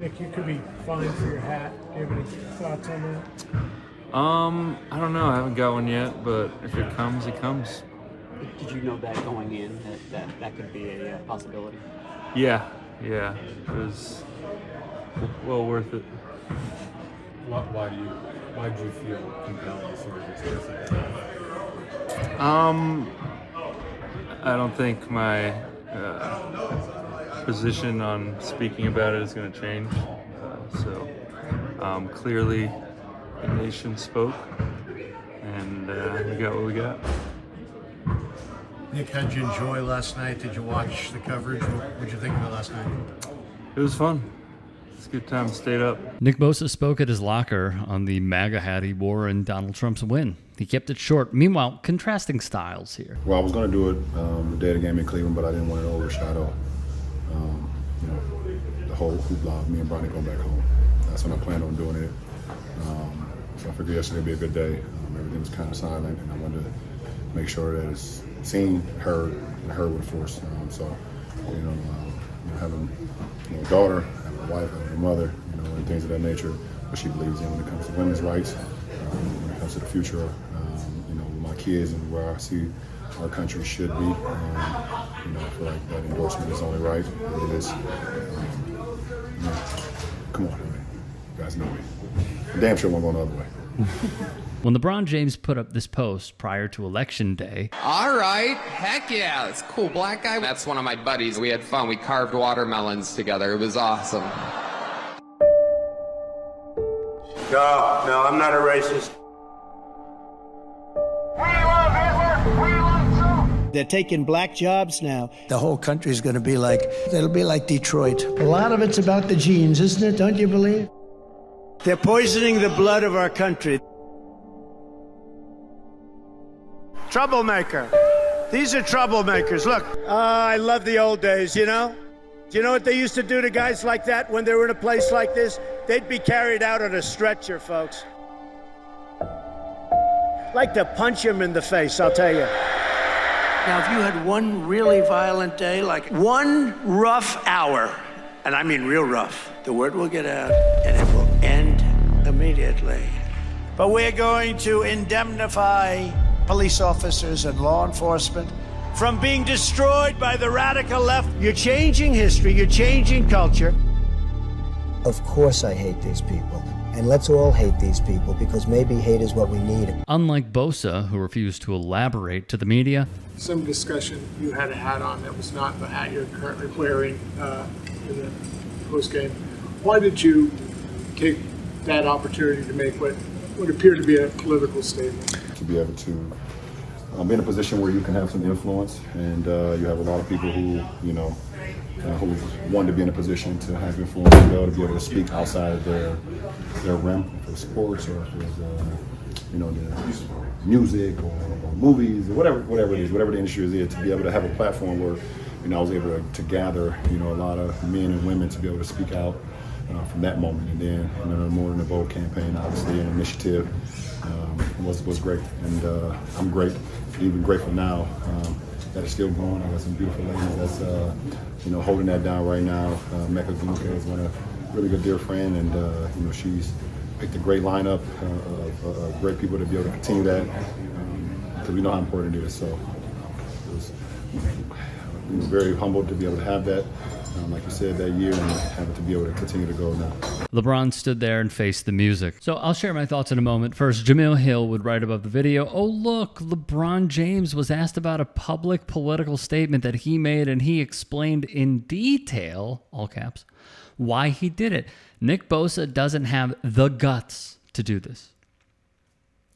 Nick, you could be fined for your hat. Do you have any thoughts on that? I don't know. I haven't got one yet, but if it comes, it comes. Did you know that going in that could be a possibility? Yeah. It was well worth it. Why did you feel compelled to sort of express it? I don't think my position on speaking about it is going to change. Clearly, the nation spoke, and we got what we got. Nick, how'd you enjoy last night? Did you watch the coverage? What did you think of it last night? It was fun. It's a good time. Stayed up. Nick Bosa spoke at his locker on the MAGA hat he wore in Donald Trump's win. He kept it short. Meanwhile, contrasting styles here. Well, I was going to do it the day of the game in Cleveland, but I didn't want it to overshadow the whole hoopla of me and Bronny going back home. That's when I planned on doing it. So I figured yesterday would be a good day. Everything was kind of silent, and I wanted to make sure that it's seen, heard, and heard with force. Having a daughter, having a wife, having a mother, and things of that nature, what she believes in when it comes to women's rights, when it comes to the future, with my kids and where I see our country should be. I feel like that endorsement is only right. It is. Come on, man. You guys know me. Damn sure won't go the other way. When LeBron James put up this post prior to Election Day, all right, heck yeah, it's cool, black guy. That's one of my buddies. We had fun. We carved watermelons together. It was awesome. No, I'm not a racist. They're taking black jobs now. The whole country's going to be it'll be like Detroit. A lot of it's about the genes, isn't it? Don't you believe? They're poisoning the blood of our country. Troublemaker. These are troublemakers. Look, I love the old days, Do you know what they used to do to guys like that when they were in a place like this? They'd be carried out on a stretcher, folks. Like to punch him in the face, I'll tell you. Now, if you had one really violent day, like one rough hour, and I mean real rough, the word will get out and it will end immediately. But we're going to indemnify police officers and law enforcement from being destroyed by the radical left. You're changing history, you're changing culture. Of course I hate these people. And let's all hate these people, because maybe hate is what we need. unlike Bosa, who refused to elaborate to the media, Some discussion, you had a hat on that was not the hat you're currently wearing in the postgame. Why did you take that opportunity to make what would appear to be a political statement? To be able to be in a position where you can have some influence, and you have a lot of people who who want to be in a position to have influence as well, to be able to speak outside of their realm, if it's sports or if it's the music or movies or whatever it is, whatever the industry is, to be able to have a platform where I was able to gather a lot of men and women to be able to speak out from that moment, and then more in the bold campaign, obviously, an initiative was great, and I'm even grateful now that it's still going. I got some beautiful ladies that's holding that down right now. Mecca Gluka is one of really good dear friend, and she's picked a great lineup of great people to be able to continue that, because we know how important it is. So it was very humbled to be able to have that, like you said, that year, and have it to be able to continue to go now. LeBron stood there and faced the music. So I'll share my thoughts in a moment. First, Jamil Hill would write above the video, "Oh look, LeBron James was asked about a public political statement that he made, and he explained in detail," all caps, "why he did it. Nick Bosa doesn't have the guts to do this."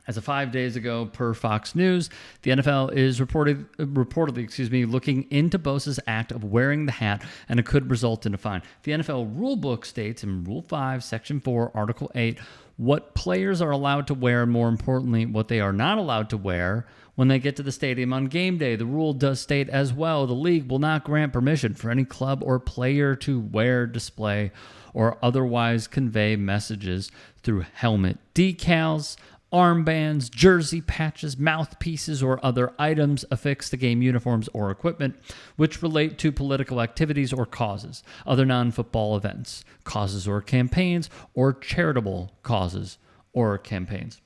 As of 5 days ago, per Fox News, the NFL is reportedly looking into Bosa's act of wearing the hat, and it could result in a fine. The NFL rulebook states in Rule 5, Section 4, Article 8, what players are allowed to wear, and more importantly, what they are not allowed to wear when they get to the stadium on game day. The rule does state as well, the league will not grant permission for any club or player to wear, display, or otherwise convey messages through helmet decals, armbands, jersey patches, mouthpieces, or other items affixed to game uniforms or equipment which relate to political activities or causes, other non-football events, causes or campaigns, or charitable causes or campaigns.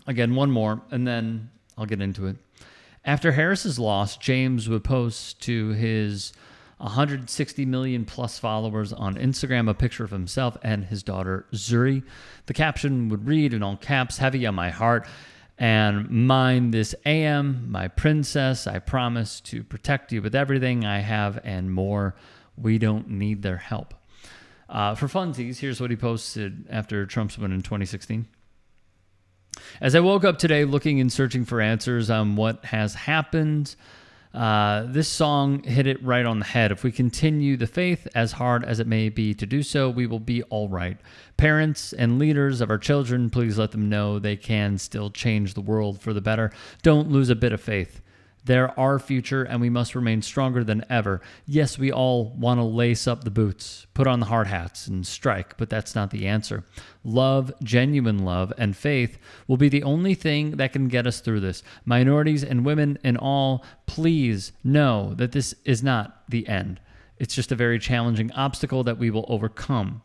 Again, one more, and then I'll get into it. After Harris's loss, James would post to his 160 million plus followers on Instagram a picture of himself and his daughter Zuri. The caption would read in all caps, "Heavy on my heart, and mine this AM, my princess. I promise to protect you with everything I have and more. We don't need their help." For funsies, here's what he posted after Trump's win in 2016. "As I woke up today looking and searching for answers on what has happened, this song hit it right on the head. If we continue the faith, as hard as it may be to do so, we will be all right. Parents and leaders of our children, please let them know they can still change the world for the better. Don't lose a bit of faith. They're our future, and we must remain stronger than ever. Yes, we all want to lace up the boots, put on the hard hats, and strike, but that's not the answer. Love, genuine love, and faith will be the only thing that can get us through this. Minorities and women and all, please know that this is not the end. It's just a very challenging obstacle that we will overcome.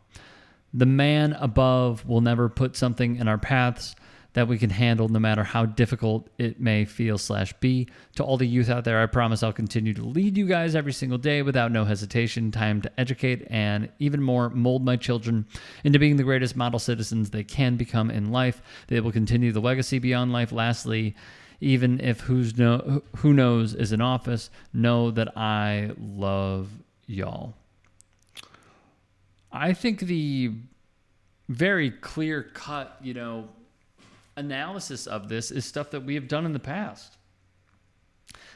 The man above will never put something in our paths that we can handle no matter how difficult it may feel/be. To all the youth out there, I promise I'll continue to lead you guys every single day without no hesitation. Time to educate and even more mold my children into being the greatest model citizens they can become in life. They will continue the legacy beyond life. Lastly, even if who knows is in office, know that I love y'all." I think the very clear-cut, analysis of this is stuff that we have done in the past.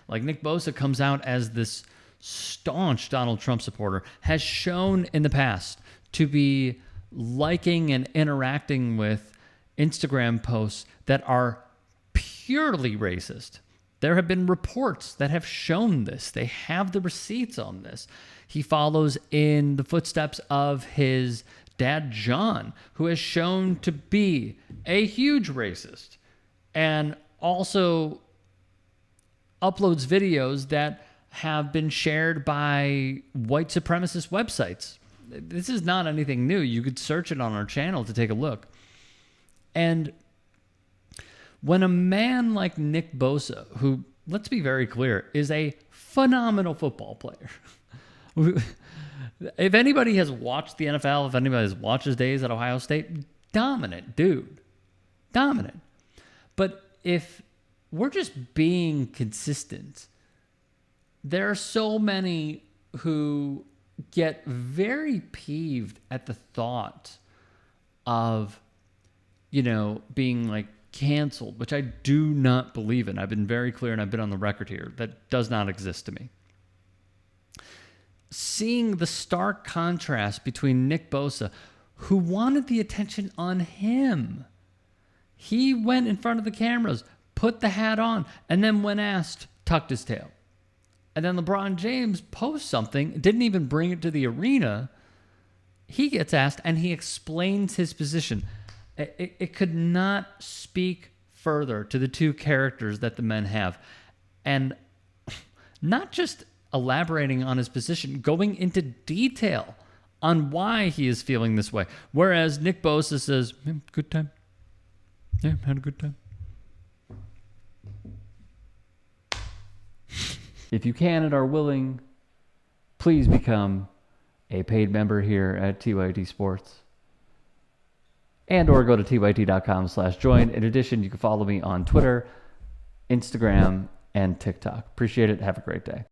Like Nick Bosa comes out as this staunch Donald Trump supporter, has shown in the past to be liking and interacting with Instagram posts that are purely racist. There have been reports that have shown this. They have the receipts on this. He follows in the footsteps of his dad, John, who has shown to be a huge racist and also uploads videos that have been shared by white supremacist websites. This is not anything new. You could search it on our channel to take a look. And when a man like Nick Bosa, who, let's be very clear, is a phenomenal football player. If anybody has watched the NFL, if anybody has watched his days at Ohio State, dominant dude. Dominant. But if we're just being consistent, there are so many who get very peeved at the thought of, being like canceled, which I do not believe in. I've been very clear and I've been on the record here. That does not exist to me. Seeing the stark contrast between Nick Bosa, who wanted the attention on him. He went in front of the cameras, put the hat on, and then when asked, tucked his tail. And then LeBron James posts something, didn't even bring it to the arena. He gets asked, and he explains his position. It could not speak further to the two characters that the men have. And not just elaborating on his position, going into detail on why he is feeling this way. Whereas Nick Bosa says, good time. Yeah, had a good time. If you can and are willing, please become a paid member here at TYT Sports. And or go to tyt.com/join. In addition, you can follow me on Twitter, Instagram, and TikTok. Appreciate it. Have a great day.